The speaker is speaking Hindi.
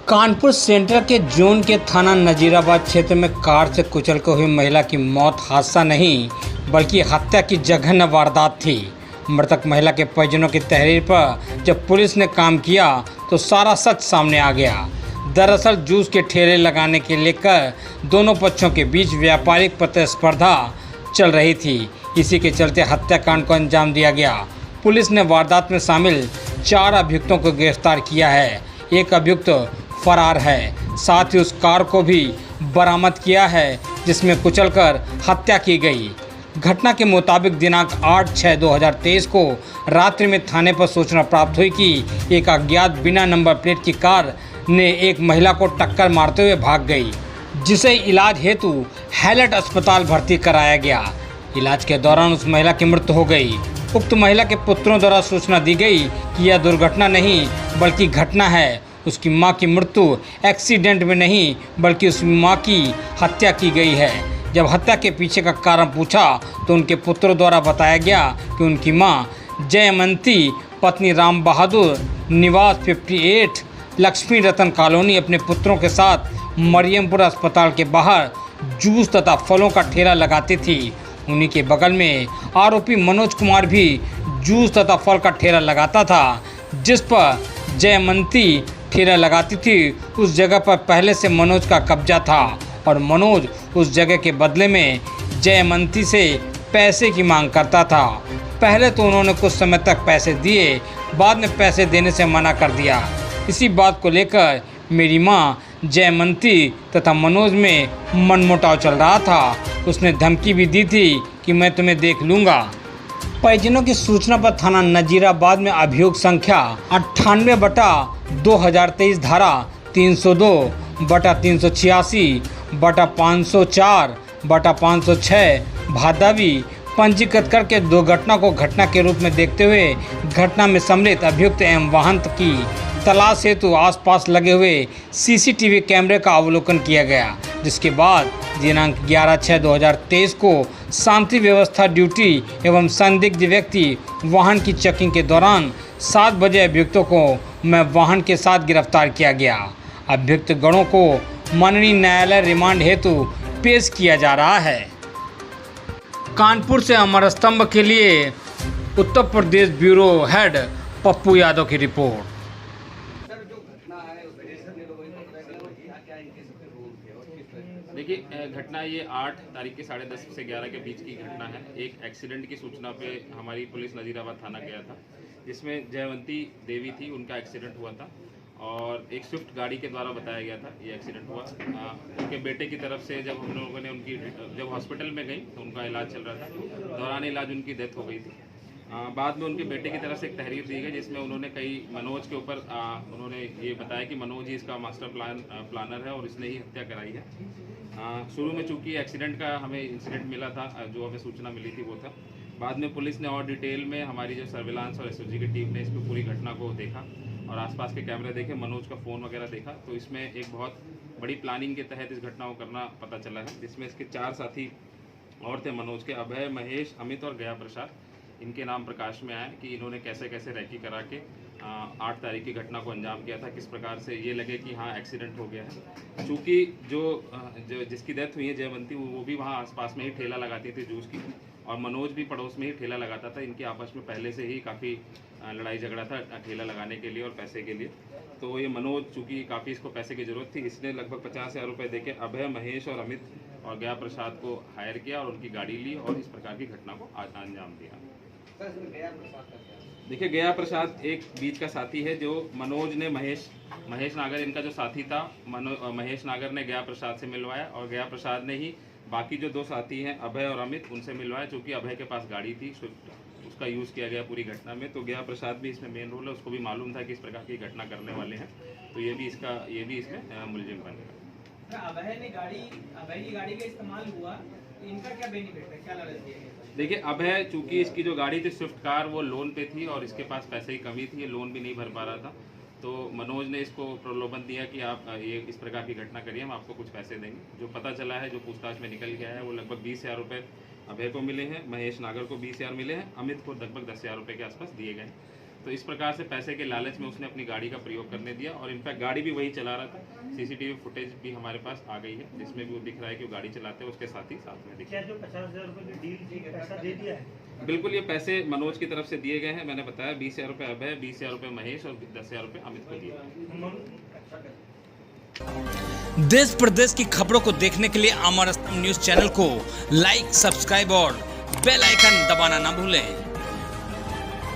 कानपुर सेंट्रल के जोन के थाना नजीराबाद क्षेत्र में कार से कुचलकर हुई महिला की मौत हादसा नहीं बल्कि हत्या की जघन्य वारदात थी। मृतक महिला के परिजनों की तहरीर पर जब पुलिस ने काम किया तो सारा सच सामने आ गया। दरअसल जूस के ठेले लगाने के लेकर दोनों पक्षों के बीच व्यापारिक प्रतिस्पर्धा चल रही थी। इसी के चलते हत्याकांड को अंजाम दिया गया। पुलिस ने वारदात में शामिल 4 अभियुक्तों को गिरफ्तार किया है। एक अभियुक्त फरार है। साथ ही उस कार को भी बरामद किया है जिसमें कुचलकर हत्या की गई। घटना के मुताबिक दिनांक 8/6/2023 को रात्रि में थाने पर सूचना प्राप्त हुई कि एक अज्ञात बिना नंबर प्लेट की कार ने एक महिला को टक्कर मारते हुए भाग गई, जिसे इलाज हेतु हैलट अस्पताल भर्ती कराया गया। इलाज के दौरान उस महिला की मृत्यु हो गई। उक्त महिला के पुत्रों द्वारा सूचना दी गई कि यह दुर्घटना नहीं बल्कि घटना है। उसकी मां की मृत्यु एक्सीडेंट में नहीं बल्कि उस मां की हत्या की गई है। जब हत्या के पीछे का कारण पूछा तो उनके पुत्रों द्वारा बताया गया कि उनकी मां जयमंती पत्नी राम बहादुर निवास 58 लक्ष्मी रतन कॉलोनी अपने पुत्रों के साथ मरियमपुर अस्पताल के बाहर जूस तथा फलों का ठेला लगाती थी। उन्हीं के बगल में आरोपी मनोज कुमार भी जूस तथा फल का ठेला लगाता था। जिस पर जयमंती ठेला लगाती थी उस जगह पर पहले से मनोज का कब्जा था और मनोज उस जगह के बदले में जयमंती से पैसे की मांग करता था। पहले तो उन्होंने कुछ समय तक पैसे दिए, बाद में पैसे देने से मना कर दिया। इसी बात को लेकर मेरी मां जयमंती तथा मनोज में मनमुटाव चल रहा था। उसने धमकी भी दी थी कि मैं तुम्हें देख लूँगा। परिजनों की सूचना पर थाना नजीराबाद में अभियोग संख्या 98/2023 धारा 302/386/504/506 भादवी पंजीकृत करके दुर्घटना को घटना के रूप में देखते हुए घटना में सम्मिलित अभियुक्त एवं वाहन की तलाश हेतु आसपास लगे हुए सीसीटीवी कैमरे का अवलोकन किया गया, जिसके बाद दिनांक 11/6/2023 को शांति व्यवस्था ड्यूटी एवं संदिग्ध व्यक्ति वाहन की चेकिंग के दौरान 7 बजे अभियुक्तों को मैं वाहन के साथ गिरफ्तार किया गया। अभियुक्त गणों को माननीय न्यायालय रिमांड हेतु पेश किया जा रहा है। कानपुर से अमर स्तंभ के लिए उत्तर प्रदेश ब्यूरो हेड पप्पू यादव की रिपोर्ट। देखिए, घटना ये 8 तारीख के 10:30 से 11 के बीच की घटना है। एक एक्सीडेंट की सूचना पे हमारी पुलिस नजीराबाद थाना गया था, जिसमें जयवंती देवी थी, उनका एक्सीडेंट हुआ था और एक स्विफ्ट गाड़ी के द्वारा बताया गया था ये एक्सीडेंट हुआ। उनके बेटे की तरफ से जब हम लोगों ने जब हॉस्पिटल में गई तो उनका इलाज चल रहा था, दौरान इलाज उनकी डेथ हो गई थी। बाद में उनके बेटे की तरफ से एक तहरीर दी गई जिसमें उन्होंने मनोज के ऊपर उन्होंने ये बताया कि मनोज ही इसका मास्टर प्लानर है और इसने ही हत्या कराई है। शुरू में चूंकि एक्सीडेंट का हमें इंसिडेंट मिला था, जो हमें सूचना मिली थी वो था। बाद में पुलिस ने और डिटेल में हमारी जो सर्विलांस और एसओजी की टीम ने इस पर पूरी घटना को देखा और आसपास के कैमरे देखे, मनोज का फ़ोन वगैरह देखा, तो इसमें एक बहुत बड़ी प्लानिंग के तहत इस घटना को करना पता चला है, जिसमें इसके 4 साथी और थे मनोज के, अभय, महेश, अमित और गया प्रसाद। इनके नाम प्रकाश में आए कि इन्होंने कैसे कैसे रैकी करा के 8 तारीख की घटना को अंजाम किया था। किस प्रकार से ये लगे कि हाँ एक्सीडेंट हो गया है। चूँकि जो जिसकी डेथ हुई है जयवंती, वो भी वहाँ आसपास में ही ठेला लगाती थी जूस की, और मनोज भी पड़ोस में ही ठेला लगाता था। इनके आपस में पहले से ही काफ़ी लड़ाई झगड़ा था ठेला लगाने के लिए और पैसे के लिए। तो ये मनोज चूँकि काफ़ी इसको पैसे की ज़रूरत थी, इसने लगभग 50,000 रुपये देके अभय, महेश और अमित और गया प्रसाद को हायर किया और उनकी गाड़ी ली और इस प्रकार की घटना को अंजाम दिया। देखिए, गया प्रसाद एक बीच का साथी है जो मनोज ने महेश नागर, इनका जो साथी था महेश नागर ने गया प्रसाद से मिलवाया और गया प्रसाद ने ही बाकी जो 2 साथी हैं अभय और अमित उनसे मिलवाया। चूँकि अभय के पास गाड़ी थी, उसका यूज़ किया गया पूरी घटना में। तो गया प्रसाद भी इसमें मेन रोल है, उसको भी मालूम था कि इस प्रकार की घटना करने वाले हैं, तो ये भी इसमें मुलजिम बनेगा। अभय की गाड़ी का इस्तेमाल हुआ, तो इनका क्या बेनिफिट है, क्या लालच दिया? देखिए, अभय चूंकि इसकी जो गाड़ी थी स्विफ्ट कार, वो लोन पे थी और इसके पास पैसे की कमी थी, ये लोन भी नहीं भर पा रहा था। तो मनोज ने इसको प्रलोभन दिया कि आप ये इस प्रकार की घटना करिए, हम आपको कुछ पैसे देंगे। जो पता चला है, जो पूछताछ में निकल गया है, वो लगभग 20,000 रुपये अभय को मिले हैं, महेश नागर को 20,000 मिले हैं, अमित को लगभग 10,000 रुपये के आसपास दिए गए। तो इस प्रकार से पैसे के लालच में उसने अपनी गाड़ी का प्रयोग करने दिया और इनफैक्ट गाड़ी भी वही चला रहा था। सीसीटीवी फुटेज भी हमारे पास आ गई है जिसमें भी वो दिख रहा है कि वो गाड़ी चलाते हैं, उसके साथ में दिख रहा है। जो 50,000 रुपये की डील थी पैसा दे दिया है? बिल्कुल, ये पैसे मनोज की तरफ से दिए गए हैं। मैंने बताया 20,000 रुपये अभय, 20,000 रुपये महेश और 10,000 रुपये अमित को दिए। देश प्रदेश की खबरों को देखने के लिए अमर न्यूज चैनल को लाइक, सब्सक्राइब और बेल आइकन दबाना ना भूलें।